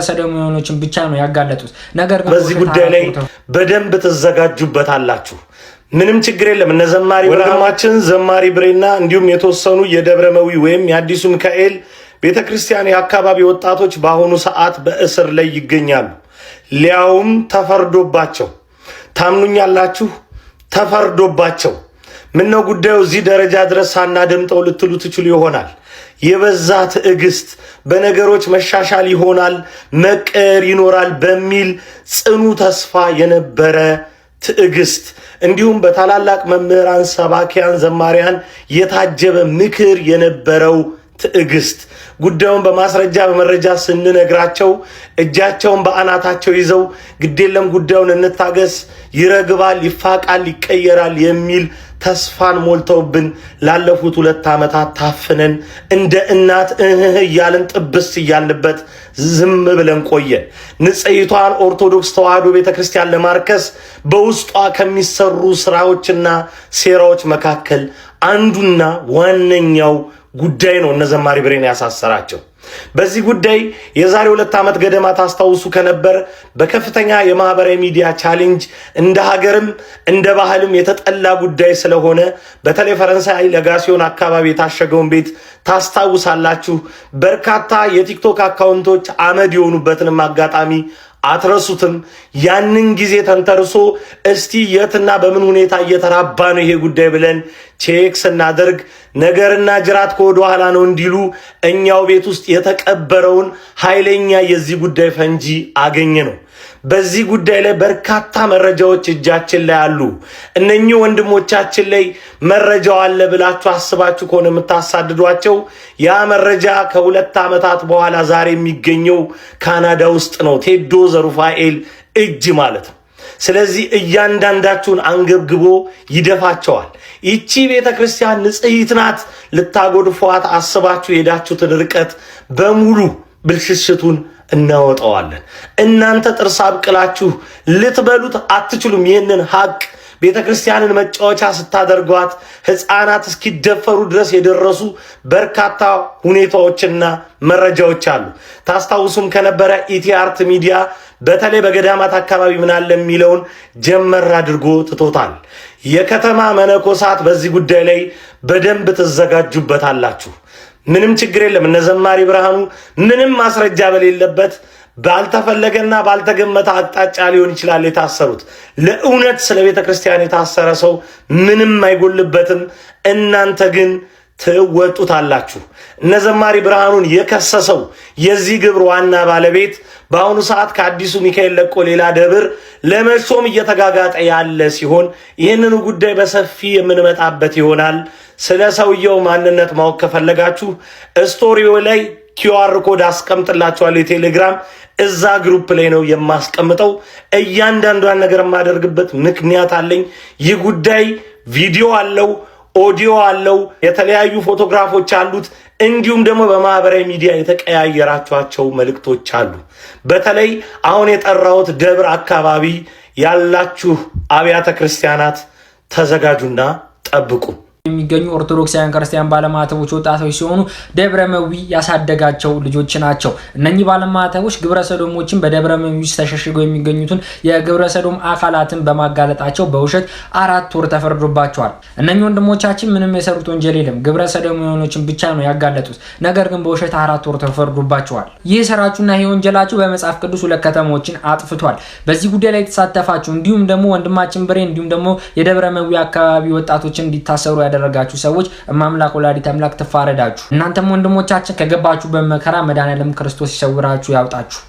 ሰደሙዮኖችን ብቻ ነው ያጋለጡት። ነገር ግን በዚህ ጉዳይ ላይ በደንብ ተዘጋጁበታላችሁ። ምንም ችግር የለም። እነ ዘማሪ ወንድማችን ዘማሪ ብሬና እንዲሁም የተወሰኑ የደብረመዊ ወይም የአዲሱ ሚካኤል ቤተክርስቲያን የአካባቢ ወጣቶች በአሁኑ ሰዓት በእስር ላይ ይገኛሉ። ሊያውም ተፈርዶባቸው። ታምኑኛላችሁ? ተፈርዶባቸው። ምነው ጉዳዩ እዚህ ደረጃ ድረስ ሳናደምጠው ልትሉ ትችሉ ይሆናል። የበዛ ትዕግስት፣ በነገሮች መሻሻል ይሆናል፣ መቀየር ይኖራል በሚል ጽኑ ተስፋ የነበረ ትዕግስት እንዲሁም በታላላቅ መምህራን፣ ሰባኪያን፣ ዘማሪያን የታጀበ ምክር የነበረው ትዕግስት ጉዳዩን በማስረጃ በመረጃ ስንነግራቸው እጃቸውን በአናታቸው ይዘው ግዴለም ጉዳዩን እንታገስ፣ ይረግባል፣ ይፋቃል፣ ይቀየራል የሚል ተስፋን ሞልተውብን ላለፉት 2 ዓመታት ታፍነን እንደ እናት እያልን ጥብስ እያልንበት ዝም ብለን ቆየን። ንጽሕቷን ኦርቶዶክስ ተዋሕዶ ቤተክርስቲያን ለማርከስ በውስጧ ከሚሰሩ ስራዎችና ሴራዎች መካከል አንዱና ዋነኛው ጉዳይ ነው እነ ዘማሪ ብሬን ያሳሰራቸው። በዚህ ጉዳይ የዛሬ 2 ዓመት ገደማ ታስታውሱ ከነበር በከፍተኛ የማህበራዊ ሚዲያ ቻሌንጅ እንደ ሀገርም እንደ ባህልም የተጠላ ጉዳይ ስለሆነ በተለይ ፈረንሳይ ለጋሲዮን አካባቢ የታሸገውን ቤት ታስታውሳላችሁ። በርካታ የቲክቶክ አካውንቶች አመድ የሆኑበትንም አጋጣሚ አትረሱትም። ያንን ጊዜ ተንተርሶ እስቲ የትና በምን ሁኔታ እየተራባ ነው ይሄ ጉዳይ ብለን ቼክ ስናደርግ ነገርና ጅራት ከወደ ኋላ ነው እንዲሉ እኛው ቤት ውስጥ የተቀበረውን ኃይለኛ የዚህ ጉዳይ ፈንጂ አገኘ ነው። በዚህ ጉዳይ ላይ በርካታ መረጃዎች እጃችን ላይ አሉ። እነኚህ ወንድሞቻችን ላይ መረጃው አለ ብላችሁ አስባችሁ ከሆነ የምታሳድዷቸው ያ መረጃ ከ2 ዓመታት በኋላ ዛሬ የሚገኘው ካናዳ ውስጥ ነው፣ ቴዶ ዘሩፋኤል እጅ ማለት ነው። ስለዚህ እያንዳንዳችሁን አንገብግቦ ይደፋቸዋል። ይቺ ቤተክርስቲያን ንጽሕት ናት። ልታጎድፏት አስባችሁ የሄዳችሁትን ርቀት በሙሉ ብልሽሽቱን እናወጣዋለን። እናንተ ጥርስ አብቅላችሁ ልትበሉት አትችሉም። ይህንን ሀቅ ቤተክርስቲያንን መጫወቻ ስታደርጓት ሕፃናት እስኪደፈሩ ድረስ የደረሱ በርካታ ሁኔታዎችና መረጃዎች አሉ። ታስታውሱም ከነበረ ኢቲአርት ሚዲያ በተለይ በገዳማት አካባቢ ምናለ የሚለውን ጀመር አድርጎ ትቶታል። የከተማ መነኮሳት በዚህ ጉዳይ ላይ በደንብ ተዘጋጁበታላችሁ። ምንም ችግር የለም። እነ ዘማሪ ብርሃኑ ምንም ማስረጃ በሌለበት ባልተፈለገና ባልተገመተ አቅጣጫ ሊሆን ይችላል የታሰሩት። ለእውነት ስለ ቤተ ክርስቲያን የታሰረ ሰው ምንም አይጎልበትም። እናንተ ግን ትወጡታላችሁ። እነ ዘማሪ ብርሃኑን የከሰሰው የዚህ ግብር ዋና ባለቤት በአሁኑ ሰዓት ከአዲሱ ሚካኤል ለቆ ሌላ ደብር ለመሾም እየተጋጋጠ ያለ ሲሆን ይህንን ጉዳይ በሰፊ የምንመጣበት ይሆናል። ስለ ሰውየው ማንነት ማወቅ ከፈለጋችሁ ስቶሪው ላይ ኪውአር ኮድ አስቀምጥላችኋለሁ። የቴሌግራም እዛ ግሩፕ ላይ ነው የማስቀምጠው። እያንዳንዷን ነገር የማደርግበት ምክንያት አለኝ። ይህ ጉዳይ ቪዲዮ አለው፣ ኦዲዮ አለው፣ የተለያዩ ፎቶግራፎች አሉት። እንዲሁም ደግሞ በማህበራዊ ሚዲያ የተቀያየራችኋቸው መልእክቶች አሉ። በተለይ አሁን የጠራሁት ደብር አካባቢ ያላችሁ አብያተ ክርስቲያናት ተዘጋጁና ጠብቁ። የሚገኙ ኦርቶዶክሳውያን ክርስቲያን ባለማተቦች ወጣቶች ሲሆኑ ደብረመዊ ያሳደጋቸው ልጆች ናቸው። እነኚህ ባለማተቦች ግብረ ሰዶሞችን በደብረመዊ ውስጥ ተሸሽገው የሚገኙትን የግብረ ሰዶም አካላትን በማጋለጣቸው በውሸት 4 ወር ተፈርዶባቸዋል። እነኚህ ወንድሞቻችን ምንም የሰሩት ወንጀል የለም። ግብረ ሰዶሞችን ብቻ ነው ያጋለጡት። ነገር ግን በውሸት 4 ወር ተፈርዶባቸዋል። ይህ ስራችሁና ይህ ወንጀላችሁ በመጽሐፍ ቅዱስ 2 ከተሞችን አጥፍቷል። በዚህ ጉዳይ ላይ የተሳተፋችሁ እንዲሁም ደግሞ ወንድማችን ብሬ እንዲሁም ደግሞ የደብረመዊ አካባቢ ወጣቶችን እንዲታሰሩ ያደረጋችሁ ሰዎች እማምላክ ወላዲተ አምላክ ትፋረዳችሁ። እናንተም ወንድሞቻችን ከገባችሁ በመከራ መድኃኔዓለም ክርስቶስ ይሰውራችሁ ያውጣችሁ።